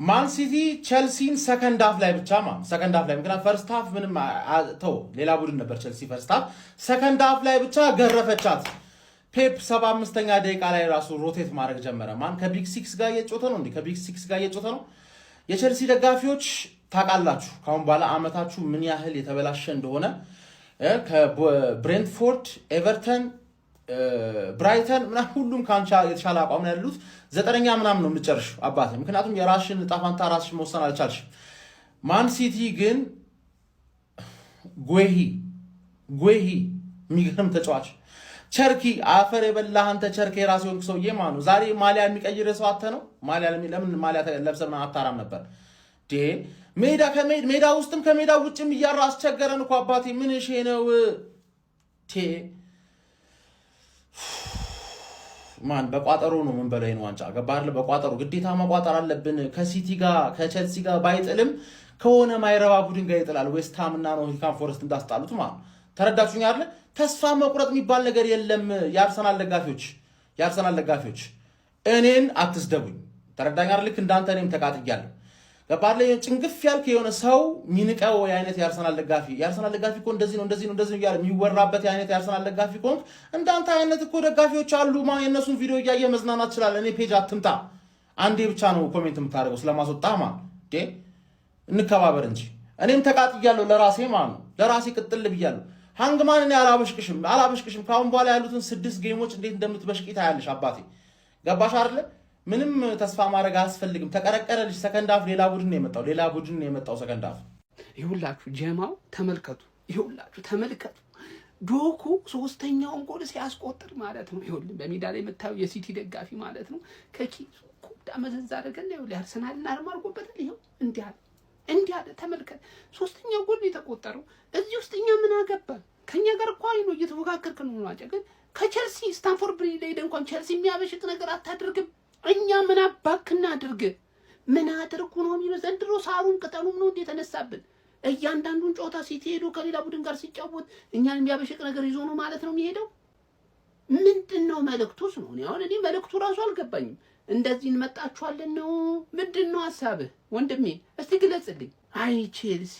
ማን ሲቲ ቸልሲን ሰከንድ ሃፍ ላይ ብቻ ሰከንድ ሃፍ ላይ ምክንያቱም ፈርስት ሃፍ ምንም ተው ሌላ ቡድን ነበር ቸልሲ ፈርስት ሃፍ ሰከንድ ሃፍ ላይ ብቻ ገረፈቻት ፔፕ 75ኛ ደቂቃ ላይ ራሱ ሮቴት ማድረግ ጀመረ ማን ከቢግ 6 ጋር እየጮተ ነው ከቢግ 6 ጋር እየጮተ ነው የቸልሲ ደጋፊዎች ታውቃላችሁ ካሁን በኋላ አመታችሁ ምን ያህል የተበላሸ እንደሆነ ከብሬንትፎርድ ኤቨርተን ብራይተን ምና ሁሉም ካንቻ የተሻለ አቋም ነው ያሉት ዘጠነኛ ምናምን ነው የምጨርሽ አባቴ ምክንያቱም የራስሽን ጣፋንታ ራስሽ መወሰን አልቻልሽ ማን ሲቲ ግን ጎሂ የሚገርም ተጫዋች ቸርኪ አፈር የበላህ አንተ ቸርኪ የራስ ወንክ ሰውዬ ማኑ ዛሬ ማሊያ የሚቀይር ሰው አተ ነው ማሊያ ለምን ማሊያ ለብሰና አታራም ነበር ሜዳ ውስጥም ከሜዳ ውጭም እያራ አስቸገረን እኮ አባቴ ምን እሺ ነው ማን በቋጠሩ ነው ምን በላይ ነው ዋንጫ ገባርለ በቋጠሩ ግዴታ ማቋጠር አለብን ከሲቲ ጋር ከቸልሲ ጋር ባይጥልም ከሆነ ማይረባ ቡድን ጋር ይጥላል ዌስትሃም እና ኖቲንግሃም ፎረስት እንዳስጣሉት ማለት ተረዳችሁኝ አይደል ተስፋ መቁረጥ የሚባል ነገር የለም የአርሰናል ደጋፊዎች እኔን አትስደቡኝ ተረዳኝ አይደል ልክ እንዳንተ እኔም ተቃጥያለሁ ገባርለ ጭንግፍ ያልከ የሆነ ሰው ሚንቀው አይነት የአርሰናል ደጋፊ እኮ እንደዚህ ነው ያለ የሚወራበት አይነት የአርሰናል ደጋፊ እኮ እንዳንተ አይነት እኮ ደጋፊዎች አሉ ማን የነሱን ቪዲዮ እያየ መዝናናት ይችላል እኔ ፔጅ አትምጣ አንዴ ብቻ ነው ኮሜንት የምታደርገው ስለማስወጣ እንከባበር እንጂ እኔም ተቃጥያለሁ ለራሴ ቅጥል ብያለሁ ሃንግማን እኔ አላበሽቅሽም ካሁን በኋላ ያሉትን 6 ጌሞች እንዴት እንደምትበሽቂ ታያለሽ አባቴ ገባሽ አይደል ምንም ተስፋ ማድረግ አያስፈልግም ተቀረቀረልሽ ሰከንድ ሃፍ ሌላ ቡድን ነው የመጣው ሰከንድ ሃፍ ይሁላችሁ ጀማው ተመልከቱ ዶኩ ሶስተኛውን ጎል ሲያስቆጥር ማለት ነው ይሁን በሜዳ ላይ መታው የሲቲ ደጋፊ ማለት ነው ከኪሱ ኩዳ መዘዝ አደረገና ይሁን አርሰናልና አርማርጎበት ይሁን እንዲያለ ተመልከት ሶስተኛው ጎል የተቆጠረው እዚህ ውስጥ እኛ ምን አገባን ከኛ ጋር እኮ አይኑ እየተወካከርክ ነው ማለት ግን ከቸልሲ ስታንፎርድ ብሪጅ ላይ እንኳን ቸልሲ የሚያበሽቅ ነገር አታድርግም እኛ ምን አባክና አድርግ ምን አድርጉ ነው የሚለው ዘንድሮ ሳሩን ቅጠሉም ነው እንዴ ተነሳብን እያንዳንዱን ጨዋታ ሲቲ ሄዶ ከሌላ ቡድን ጋር ሲጫወት እኛን የሚያበሽቅ ነገር ይዞ ነው ማለት ነው የሚሄደው ምንድነው መልእክቱስ ነው እኔ መልእክቱ ራሱ አልገባኝም እንደዚህ እንመጣችኋለን ነው ምንድነው ሐሳብህ ወንድሜ እስቲ ግለጽልኝ አይ ቼልሲ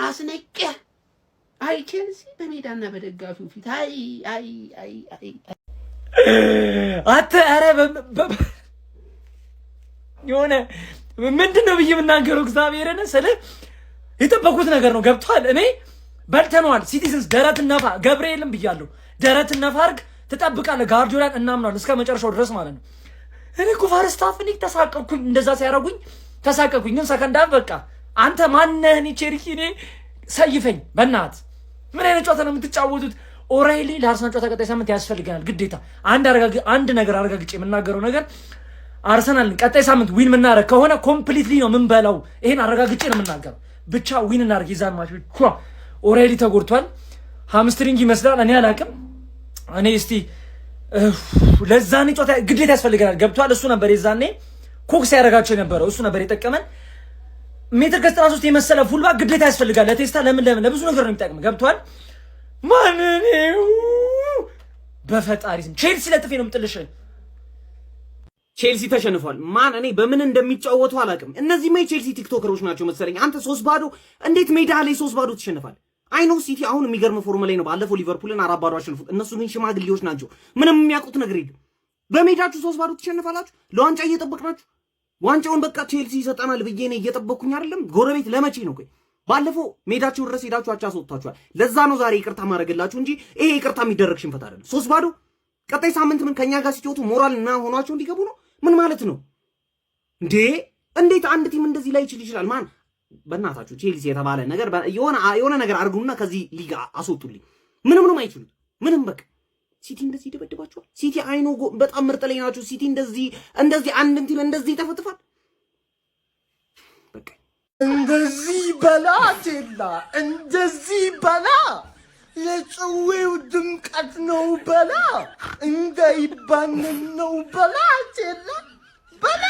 አስነቀ አይ ቼልሲ በሜዳና በደጋፊው ፊት አይ አተ አረ የሆነ ምንድነው ብዬ የምናገረው እግዚአብሔርን ስለ የጠበቁት ነገር ነው ገብቷል እኔ በልተነዋል ሲቲዝንስ ደረትነፋ ገብርኤልም ብያለሁ ደረትነፋ አርግ ተጠብቃለህ ጋርዲዮላን እናምናለን እስከ መጨረሻው ድረስ ማለት ነው እኔ እኮ ፈርስት ሃፍ እኔ ተሳቀቅኩኝ እንደዛ ሲያረጉኝ ተሳቀቅኩኝ ግን ሰከንድ ሃፍ በቃ አንተ ማነህ እኔ ቼሪኪ እኔ ሰይፈኝ በእናትህ ምን አይነት ጨዋታ ነው የምትጫወቱት ኦሬሊ ለአርሰናል ጨዋታ ቀጣይ ሳምንት ያስፈልጋል ግዴታ አንድ ነገር አረጋግጬ የምናገረው ነገር አርሰናልን ቀጣይ ሳምንት ዊን ምናረግ ከሆነ ኮምፕሊትሊ ነው ምን በላው ይሄን አረጋግጬ ነው የምናገረው ብቻ ዊን እናርግ ይዛን ማች ኦሬሊ ተጎድቷል ሃምስትሪንግ ይመስላል እኔ አላቅም እኔ እስቲ ለዛኔ ጨዋታ ግዴታ ያስፈልጋል ገብቷል እሱ ነበር የዛኔ ኮክስ ያረጋቸው የነበረው እሱ ነበር የጠቀመን ሜትር ከ93 የመሰለ ፉልባክ ግዴታ ያስፈልጋል ለቴስታ ለምን ለብዙ ነገር ነው የሚጠቅም ገብቷል ማን ነው በፈጣሪ ስም ቼልሲ ለጥፌ ነው የምጥልሽ ቼልሲ ተሸንፏል ማን እኔ በምን እንደሚጫወቱ አላውቅም እነዚህ ቼልሲ ቲክቶከሮች ናቸው መሰለኝ አንተ 3-0 እንዴት ሜዳ ላይ 3-0 ትሸንፋል አይ ኖ ሲቲ አሁን የሚገርም ፎርም ላይ ነው ባለፈው ሊቨርፑልን 4-0 አሸንፉት እነሱ ግን ሽማግሌዎች ናቸው ምንም የሚያውቁት ነገር የለም በሜዳችሁ 3-0 ትሸንፋላችሁ ለዋንጫ እየጠበቅናችሁ ዋንጫውን በቃ ቼልሲ ይሰጣናል ብዬ ነው እየጠበቅኩኝ አይደለም ጎረቤት ለመቼ ነው ቆይ ባለፈው ሜዳችሁ ድረስ ሄዳችሁ አቻ አስወጣችኋል ለዛ ነው ዛሬ ይቅርታ ማድረግላችሁ እንጂ ይሄ ይቅርታ የሚደረግ ሽንፈት አይደለም 3-0 ቀጣይ ሳምንት ምን ከኛ ጋር ሲጫወቱ ሞራል እና ሆኗቸው እንዲገቡ ነው ምን ማለት ነው እንዴት አንድ ቲም እንደዚህ ላይ ይችላል ማን በእናታችሁ ቼልሲ የተባለ ነገር የሆነ ነገር አርጉና ከዚህ ሊጋ አስወጡልኝ ምንም አይችሉት ምንም በቃ ሲቲ እንደዚህ ይደበድባቸዋል ሲቲ አይኖ በጣም ምርጥ ላይ ናቸው ሲቲ እንደዚህ አንድ ቲም እንደዚህ ተፈትፋል በቃ እንደዚህ በላ ቴላ እንደዚህ በላ የጽዌው ድምቀት ነው በላ እንዳይባንን ነው በላ ቴላ በላ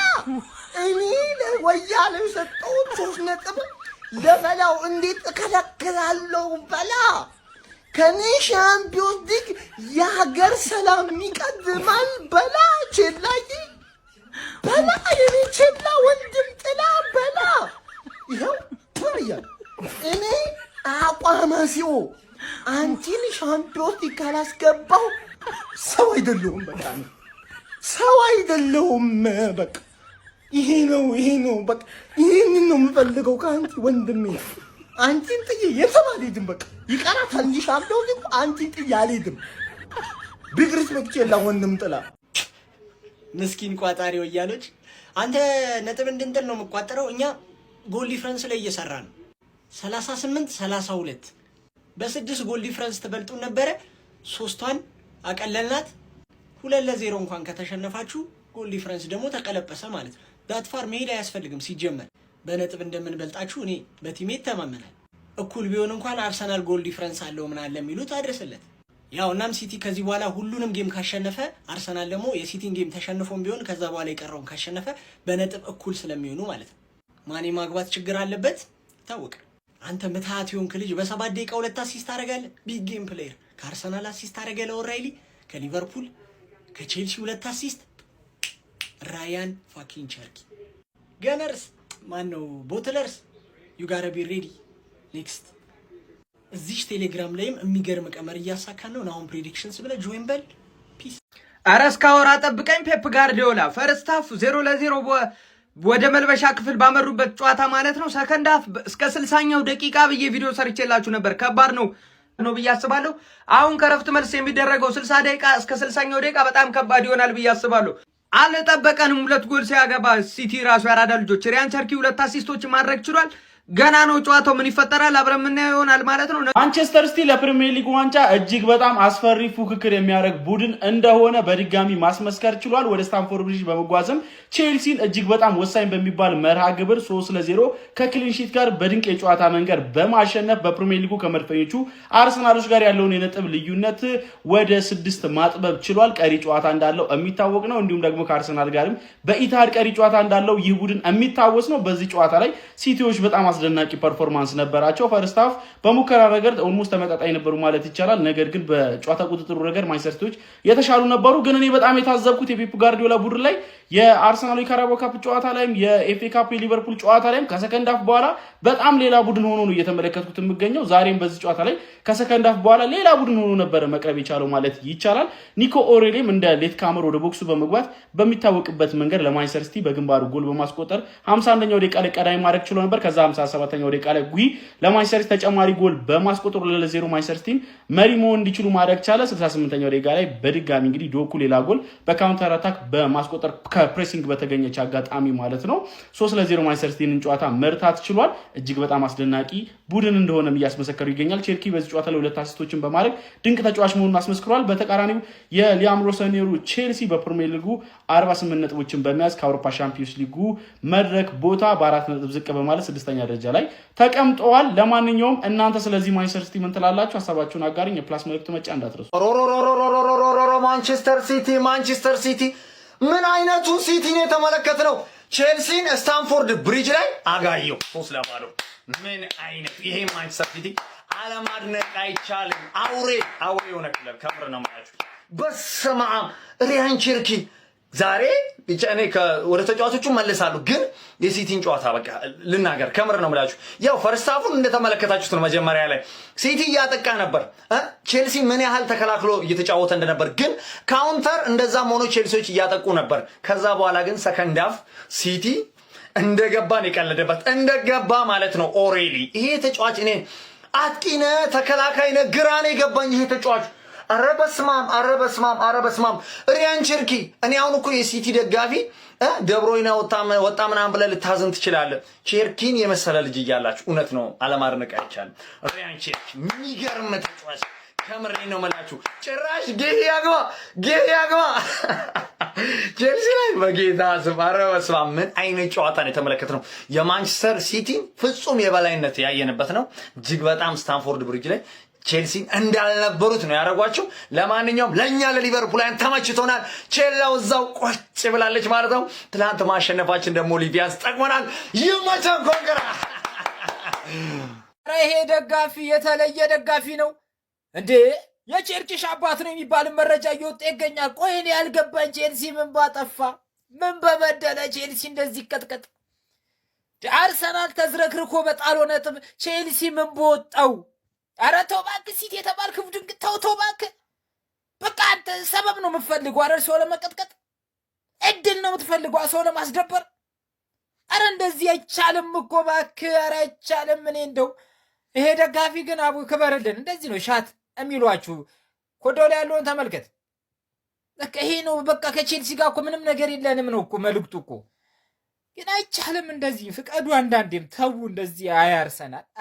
እኔ ለወያኔ ሰጠሁት 3 ነጥብ ለበላው እንዴት እከለክላለሁ በላ ከኔ ሻምፒዮንስ ሊግ የሀገር ሰላም ይቀድማል በላ ቼላይ ከሲኦ አንቺን ሻምፒዮንስ ሊግ ካላስገባው ሰው አይደለሁም። በቃ ሰው አይደለሁም። በቃ ይሄ ነው በቃ ይሄንን ነው የምፈልገው ከአንቺ ወንድሜ። አንቺን ጥዬ የትም አልሄድም። በቃ ይቀራታል እንጂ ሻምፒዮንስ ሊግ አንቺን ጥዬ አልሄድም። ቢግ ሪስፔክት የላ ወንድም ጥላ ምስኪን ቋጣሪ ወያሎች፣ አንተ ነጥብ እንድንጥል ነው የምቋጠረው። እኛ ጎል ዲፍረንስ ላይ እየሰራ ነው 38-32 በ6 ጎል ዲፍረንስ ተበልጡን ነበረ። 3ቷን አቀለልናት። 2-0 እንኳን ከተሸነፋችሁ ጎል ዲፍረንስ ደግሞ ተቀለበሰ ማለት ነው። ዳትፋር መሄድ አያስፈልግም። ሲጀመር በነጥብ እንደምንበልጣችሁ እኔ በቲሜ ተማመናል። እኩል ቢሆን እንኳን አርሰናል ጎል ዲፍረንስ አለው ምን አለ የሚሉት አድርስለት። ያው እናም ሲቲ ከዚህ በኋላ ሁሉንም ጌም ካሸነፈ አርሰናል ደግሞ የሲቲን ጌም ተሸንፎም ቢሆን ከዛ በኋላ የቀረውን ካሸነፈ በነጥብ እኩል ስለሚሆኑ ማለት ነው። ማኔ ማግባት ችግር አለበት ይታወቃል። አንተ ምትሃት የሆንክ ልጅ በ7 ደቂቃ 2 አሲስት አደረጋለህ። ቢግ ጌም ፕሌየር። ከአርሰናል አሲስት አደረገ ለኦራይሊ፣ ከሊቨርፑል ከቼልሲ 2 አሲስት። ራያን ፋኪንግ ቸርኪ። ገነርስ ማን ነው? ቦትለርስ ዩ ጋራ ቢ ሬዲ ኔክስት። እዚሽ ቴሌግራም ላይም የሚገርም ቀመር እያሳካን ነው። አሁን ፕሬዲክሽንስ ብለህ ጆይን በል። ፒስ። ኧረ እስካወራ ጠብቀኝ። ፔፕ ጋርዲዮላ ፈርስት ሃፍ 0-0 ወደ መልበሻ ክፍል ባመሩበት ጨዋታ ማለት ነው። ሰከንድ ሃፍ እስከ 60ኛው ደቂቃ ብዬ ቪዲዮ ሰርቼላችሁ ነበር። ከባድ ነው ብዬ አስባለሁ። አሁን ከረፍት መልስ የሚደረገው 60 ደቂቃ እስከ 60ኛው ደቂቃ በጣም ከባድ ይሆናል ብዬ አስባለሁ። አልጠበቀንም። 2 ጎል ሲያገባ ሲቲ ራሱ ያራዳ ልጆች። ሪያን ቸርኪ 2 አሲስቶች ማድረግ ችሏል። ገና ነው ጨዋታው፣ ምን ይፈጠራል አብረን የምናየው ይሆናል ማለት ነው። ማንቸስተር ሲቲ ለፕሪሚየር ሊግ ዋንጫ እጅግ በጣም አስፈሪ ፉክክር የሚያደርግ ቡድን እንደሆነ በድጋሚ ማስመስከር ችሏል። ወደ ስታንፎርድ ብሪጅ በመጓዝም ቼልሲን እጅግ በጣም ወሳኝ በሚባል መርሃ ግብር 3-0 ከክሊንሺት ጋር በድንቅ የጨዋታ መንገድ በማሸነፍ በፕሪሚየር ሊጉ ከመድፈኞቹ አርሰናሎች ጋር ያለውን የነጥብ ልዩነት ወደ 6 ማጥበብ ችሏል። ቀሪ ጨዋታ እንዳለው የሚታወቅ ነው። እንዲሁም ደግሞ ከአርሰናል ጋርም በኢታድ ቀሪ ጨዋታ እንዳለው ይህ ቡድን የሚታወስ ነው። በዚህ ጨዋታ ላይ ሲቲዎች በጣም አስደናቂ ፐርፎርማንስ ነበራቸው። ፈርስት ሃፍ በሙከራ ረገድ ኦልሞስት ተመጣጣኝ ነበሩ ማለት ይቻላል። ነገር ግን በጨዋታ ቁጥጥሩ ረገድ ማንቸስተር ሲቲዎች የተሻሉ ነበሩ። ግን እኔ በጣም የታዘብኩት የፔፕ ጋርዲዮላ ቡድን ላይ የአርሰናል የካራባኦ ካፕ ጨዋታ ላይም የኤፍኤ ካፕ የሊቨርፑል ጨዋታ ላይም ከሰከንድ ሃፍ በኋላ በጣም ሌላ ቡድን ሆኖ ነው እየተመለከትኩት የሚገኘው። ዛሬም በዚህ ጨዋታ ላይ ከሰከንድ ሃፍ በኋላ ሌላ ቡድን ሆኖ ነበር መቅረብ የቻለው ማለት ይቻላል። ኒኮ ኦሬሊም እንደ ሌት ካመር ወደ ቦክሱ በመግባት በሚታወቅበት መንገድ ለማንቸስተር ሲቲ በግንባሩ ጎል በማስቆጠር 51ኛው ደቂቃ ላይ ቀዳሚ ማድረግ ችሎ ነበር። ከዛ 57ኛው ደቂቃ ላይ ጉይ ለማንቸስተር ሲቲ ተጨማሪ ጎል በማስቆጠሩ ለ0 ማንቸስተር ሲቲን መሪ መሆን እንዲችሉ ማድረግ ቻለ። 68ኛው ደቂቃ ላይ በድጋሚ እንግዲህ ዶኩ ሌላ ጎል በካውንተር አታክ በማስቆጠር ከፕሬሲንግ በተገኘች አጋጣሚ ማለት ነው 3-0 ማንቸስተር ሲቲን ጨዋታ መርታት ችሏል። እጅግ በጣም አስደናቂ ቡድን እንደሆነም እያስመሰከሩ ይገኛል። ቼልሲ በዚህ ጨዋታ ላይ 2 አሲስቶችን በማድረግ ድንቅ ተጫዋች መሆኑን አስመስክሯል። በተቃራኒው የሊያም ሮሰኔሩ ቼልሲ በፕሪሚየር ሊጉ 48 ነጥቦችን በመያዝ ከአውሮፓ ሻምፒዮንስ ሊጉ መድረክ ቦታ በ4 ነጥብ ዝቅ በማለት 6ኛ ደረጃ ላይ ተቀምጠዋል። ለማንኛውም እናንተ ስለዚህ ማንቸስተር ሲቲ ምን ትላላችሁ? ሀሳባችሁን አጋሩኝ። የፕላስ መልእክቱ መጫ እንዳትረሱ። ማንቸስተር ሲቲ ምን አይነቱ ሲቲ ነው የተመለከትነው? ቼልሲን ስታንፎርድ ብሪጅ ላይ አጋየው 3-0። ምን አይነት ይሄ ማንቸስተር ሲቲ አለማድነቅ አይቻልም። አውሬ የሆነ ክለብ ከምር ነው ማለት ነው። በስመ አብ ሪያን ቸርኪ ዛሬ እኔ ወደ ተጫዋቾቹ መልሳለሁ፣ ግን የሲቲን ጨዋታ በቃ ልናገር ከምር ነው የምላችሁ። ያው ፈርስት ሃፉን እንደተመለከታችሁት ነው። መጀመሪያ ላይ ሲቲ እያጠቃ ነበር፣ ቼልሲ ምን ያህል ተከላክሎ እየተጫወተ እንደነበር፣ ግን ካውንተር እንደዛም ሆኖ ቼልሲዎች እያጠቁ ነበር። ከዛ በኋላ ግን ሰከንድ ሃፍ ሲቲ እንደገባን የቀለደበት እንደገባ ማለት ነው። ኦሬሊ ይሄ ተጫዋች እኔ አጥቂነ ተከላካይነ ግራኔ የገባኝ ይሄ ተጫዋች ኧረ በስማም ሪያን ቸርኪ። እኔ አሁን እኮ የሲቲ ደጋፊ ደብሮይና ወጣ ምናምን ብለህ ልታዝን ትችላለህ። ቸርኪን የመሰለ ልጅ እያላችሁ እውነት ነው አለማድነቅ አይቻልም። ሪያን ቸርኪ የሚገርም ተጫዋች ከምሬ ነው የምላችሁ። ጭራሽ ጌሄ ያግባ ቼልሲ ላይ በጌታ ስም ኧረ በስመ አብ ምን አይነት ጨዋታ ነው የተመለከትነው። የማንቸስተር ሲቲ ፍጹም የበላይነት ያየንበት ነው። እጅግ በጣም ስታንፎርድ ብሪጅ ላይ ቼልሲን እንዳልነበሩት ነው ያደረጓቸው። ለማንኛውም ለኛ ለሊቨርፑላውያን ተመችቶናል። ቼላው እዛው ቆጭ ብላለች ማለት ነው። ትላንት ማሸነፋችን ደግሞ ሊቪያንስ ጠቅሞናል። ይመቸን ኮንግራ። ይሄ ደጋፊ የተለየ ደጋፊ ነው እንዴ! የቸርችሽ አባት ነው የሚባል መረጃ እየወጣ ይገኛል። ቆይ እኔ ያልገባኝ ቼልሲ ምን ባጠፋ ምን በበደለ ቼልሲ እንደዚህ ይቀጥቀጥ? አርሰናል ተዝረክርኮ በጣሎ ነጥብ ቼልሲ ምን በወጣው? ኧረ ተው እባክህ ሲቲ የተባልክ ቡድን ተው እባክህ። በቃ አንተ ሰበብ ነው የምትፈልገው አይደል? ሰው ለመቀጥቀጥ እድል ነው የምትፈልገው ሰው ለማስደበር። ኧረ እንደዚህ አይቻልም እኮ እባክህ፣ ኧረ አይቻልም። እኔ እንደው ይሄ ደጋፊ ግን አቡ ክበርልን። እንደዚህ ነው ሻት የሚሏችሁ። ኮዳው ላይ ያለውን ተመልከት። በቃ ይሄ ነው በቃ። ከቼልሲ ጋር እኮ ምንም ነገር የለንም ነው እኮ መልዕክቱ እኮ። ግን አይቻልም እንደዚህ። ፍቀዱ አንዳንዴም ተው እንደዚህ።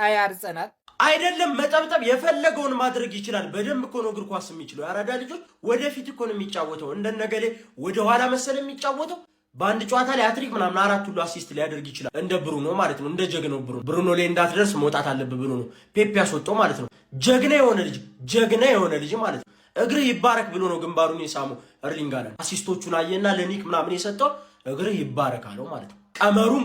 አያርሰናል አይደለም መጠብጠብ የፈለገውን ማድረግ ይችላል። በደንብ እኮ ነው እግር ኳስ የሚችለው። ያራዳ ልጆች ወደፊት እኮ ነው የሚጫወተው። እንደነገሌ ወደ ኋላ መሰለ የሚጫወተው። በአንድ ጨዋታ ላይ አትሪክ ምናምን 4 ሁሉ አሲስት ሊያደርግ ይችላል። እንደ ብሩኖ ማለት ነው። እንደ ጀግናው ብሩኖ ላይ እንዳትደርስ መውጣት አለበት ብሎ ነው ፔፕ ያስወጣው ማለት ነው። ጀግና የሆነ ልጅ ማለት ነው። እግርህ ይባረክ ብሎ ነው ግንባሩን የሳመው እርሊንግ ሃላንድ። አሲስቶቹን አየና ለኒክ ምናምን የሰጠው እግርህ ይባረክ አለው ማለት ነው። ቀመሩን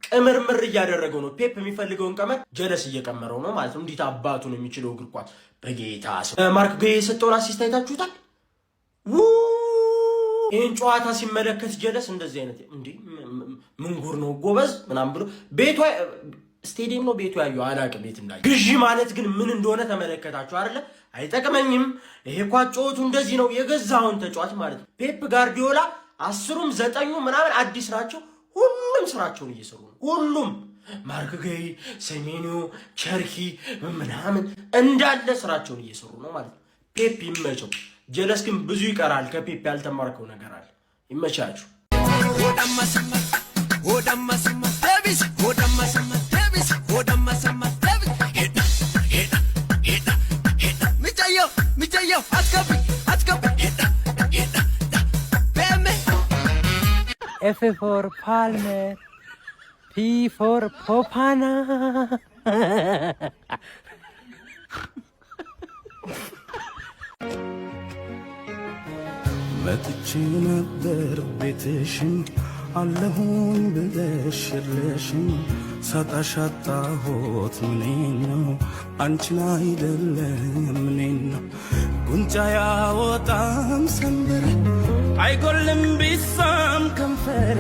ቅምርምር እያደረገው ነው። ፔፕ የሚፈልገውን ቀመር ጀለስ እየቀመረው ነው ማለት ነው። እንዴት አባቱ ነው የሚችለው እግር ኳስ በጌታ ሰው። ማርክ ጌ የሰጠውን አሲስት አይታችሁታል? ይህን ጨዋታ ሲመለከት ጀለስ እንደዚህ አይነት እንዴ ምንጉር ነው ጎበዝ ምናምን ብሎ ቤቷ ስቴዲየም ነው ቤቱ ያዩ አላቅም ቤት እንዳይ። ግዢ ማለት ግን ምን እንደሆነ ተመለከታችሁ አይደለ? አይጠቅመኝም ይሄ ኳጮቱ እንደዚህ ነው የገዛውን ተጫዋች ማለት ነው። ፔፕ ጋርዲዮላ 10ም 9ም ምናምን አዲስ ናቸው። ሁሉም ስራቸውን እየሰሩ ነው። ሁሉም ማርክ ጌይ፣ ሰሜኒዮ፣ ቸርኪ ምናምን እንዳለ ስራቸውን እየሰሩ ነው ማለት ነው። ፔፕ ይመቸው። ጀለስ ግን ብዙ ይቀራል። ከፔፕ ያልተማርከው ነገር አለ። ይመቻችሁ። F for Palmer, P for Popana. መጥቼ ነበር ቤትሽን አለሁኝ ብለሽ የለሽም ሳጣሽ አጣሁት ምኔን ነው አንቺን አይደለም ምኔን ነው ጉንጫ ያወጣም ሰንበር አይጎልም ቢሳም ከንፈር